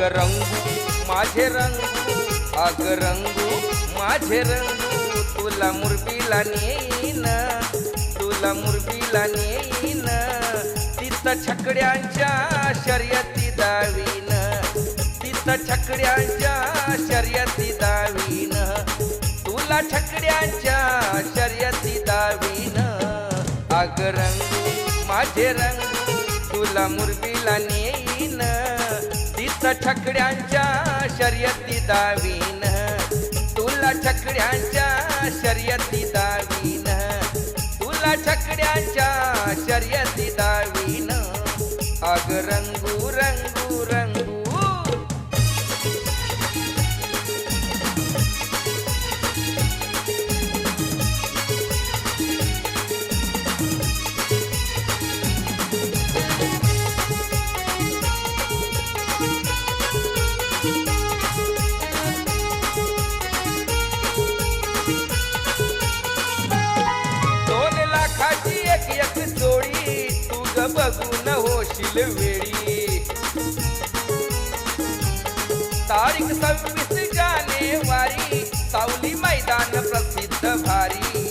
रंगू माझे रंगू, अग रंगू माझे रंगू, तुला मुरबीला नेईन, तुला मुरबीला नेईन, तिथं छकड्यांच्या शर्यती दावीन, तिथं छकड्यांच्या शर्यती दावीन, तुला छकड्यांच्या शर्यती दावीन, अग रंगू माझे रंगू, तुला मुरबीला नेईन, तिथं छकड्यांच्या शर्यती दावीन, तुला छकड्यांच्या शर्यती दावीन, तुला छकड्यांच्या शर्यती दावीन, अग रंगू रंगू रंगू. एक जोडी तुझ बघून होशील वेळी, तारीख 26 जानेवारी, सावली मैदान प्रसिद्ध भारी,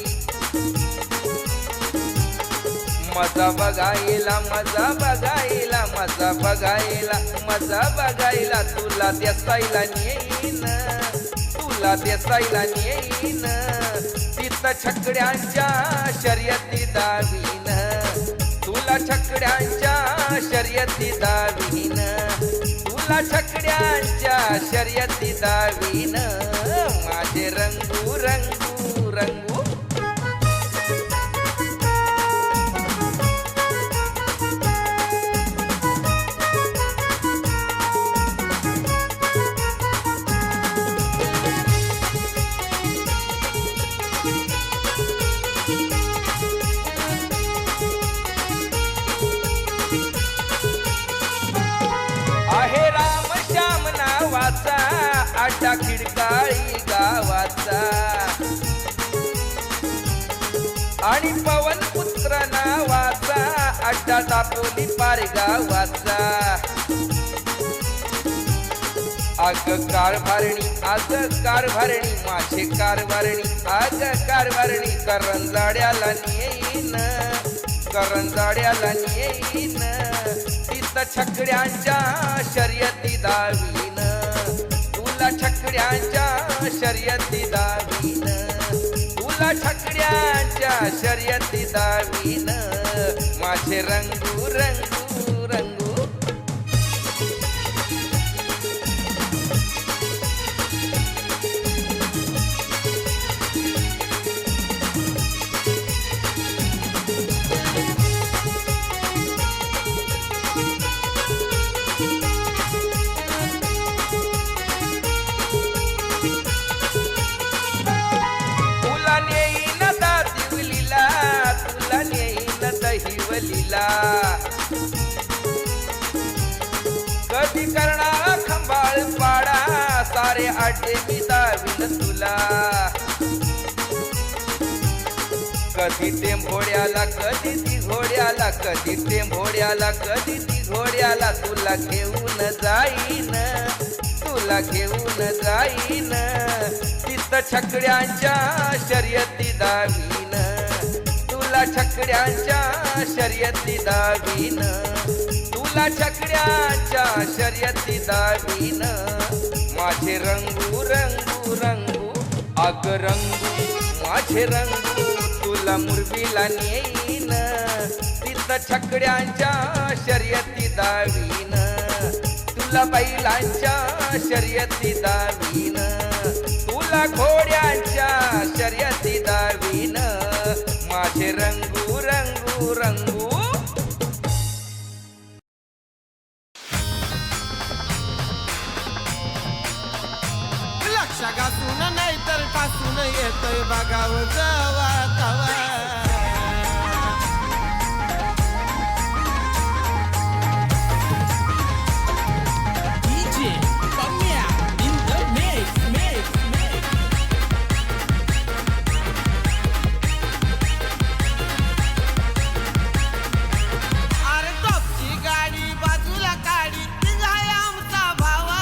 मजा बघायला मजा बघायला मजा बघायला मजा बघायला, तुला देसाईला नेईन, तुला देसाईला नेईन, तिथं छकड्यांच्या शर्यती दावीन, तुला छकड्यांच्या शर्यती दावीन, तुला छकड्यांच्या शर्यती दावीन, माझे रंगू रंगू रंगू. आहे राम श्याम नावाचा अड्डा खिडकाळी गावाचा, आणि पवन पुत्र नावाचा अड्डा दापोली पारगावाचा, अग कारभारणी आज कारभारणी माझे कारभारणी, आज कारभारणी, करंजाड्याला नेईन, करंजाड्याला नेईन, तिथं छकड्यांच्या शर्यती दावीन, तुला छकड्यांच्या शर्यती दावीन, तुला छकड्यांच्या शर्यती दावीन, माझे रंगू रंगू रंगू. दहिवलीला कधी करणार खंबाळ पाडा, सारे आटे मी दावीन तुला, कधी टेंभोड्याला कधी ती घोड्याला, कधी टेंभोड्याला कधी ती घोड्याला, तुला घेऊन जाईन, तुला घेऊन जाईन, तिथं छकड्यांच्या शर्यती दावीन, तुला छकड्यांच्या शर्यती दावीन, तुला छकड्यांच्या शर्यती दावीन, माझे रंगू रंगू रंगू, अग रंगू माझे रंगू, तुला मुरबीला नेईन, तिथं छकड्यांच्या शर्यती दावीन, तुला बैलांच्या शर्यती दावीन, तुला घोड्यांच्या शर्यती दावीन, माझे रंगू रंगू रंगू. लक्ष घासून नाही तर टासून येतोय बघावं जवा तवा, अरे टॉपची गाडी बाजूला काढी, निघाय आमचा भावा,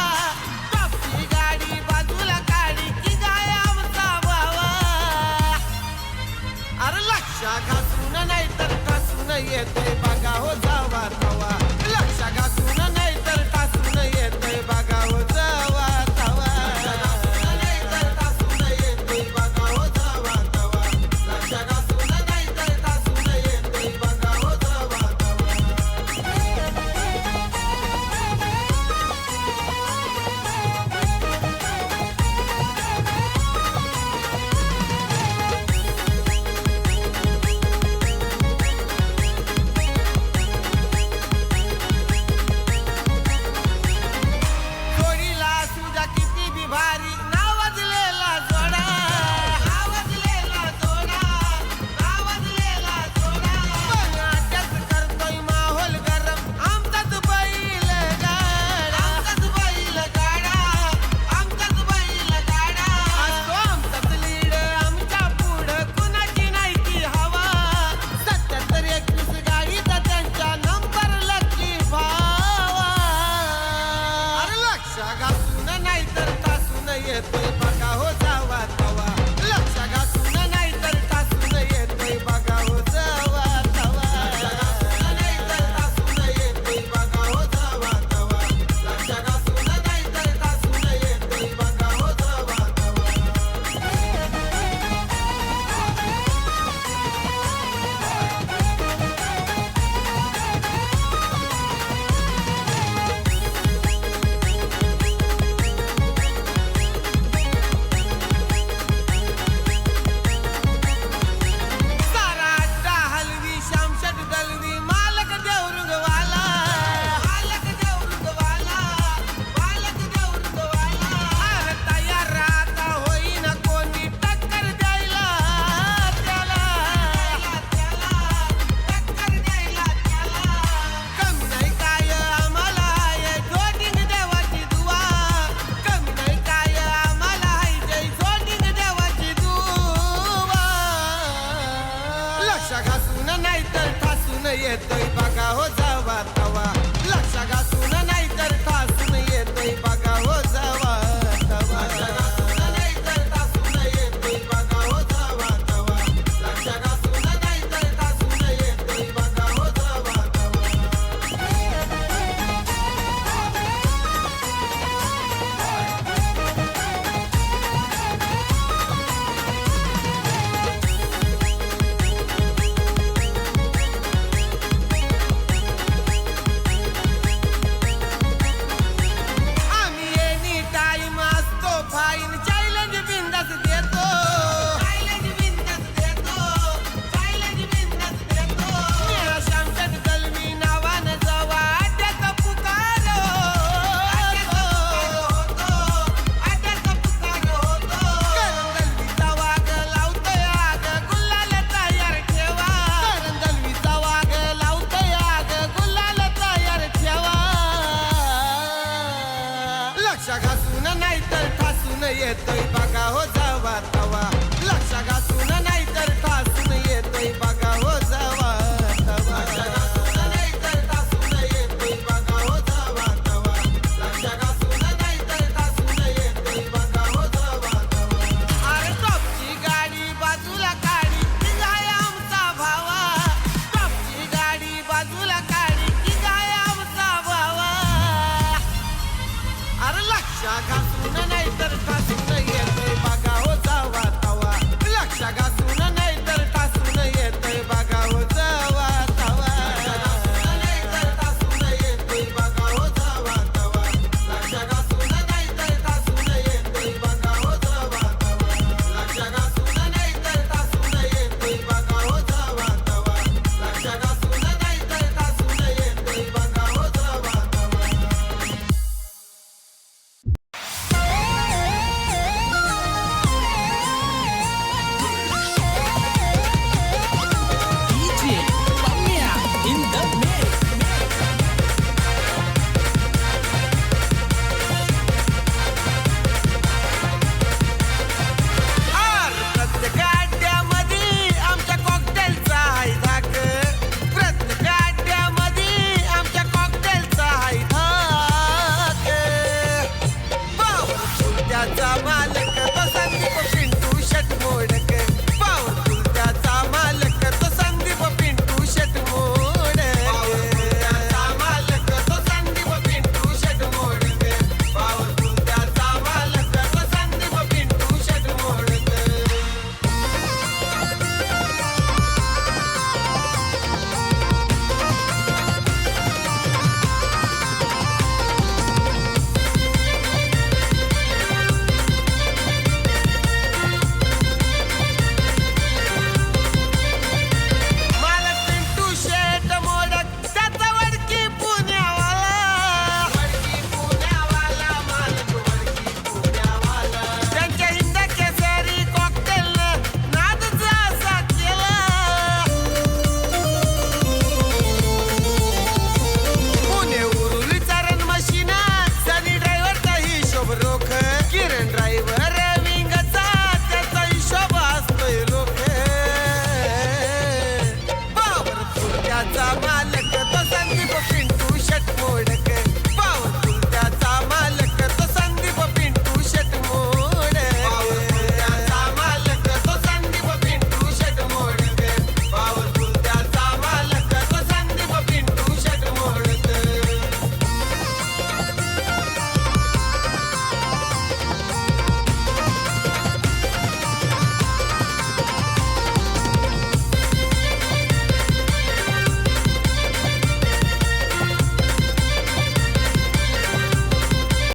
येतोय बघा हो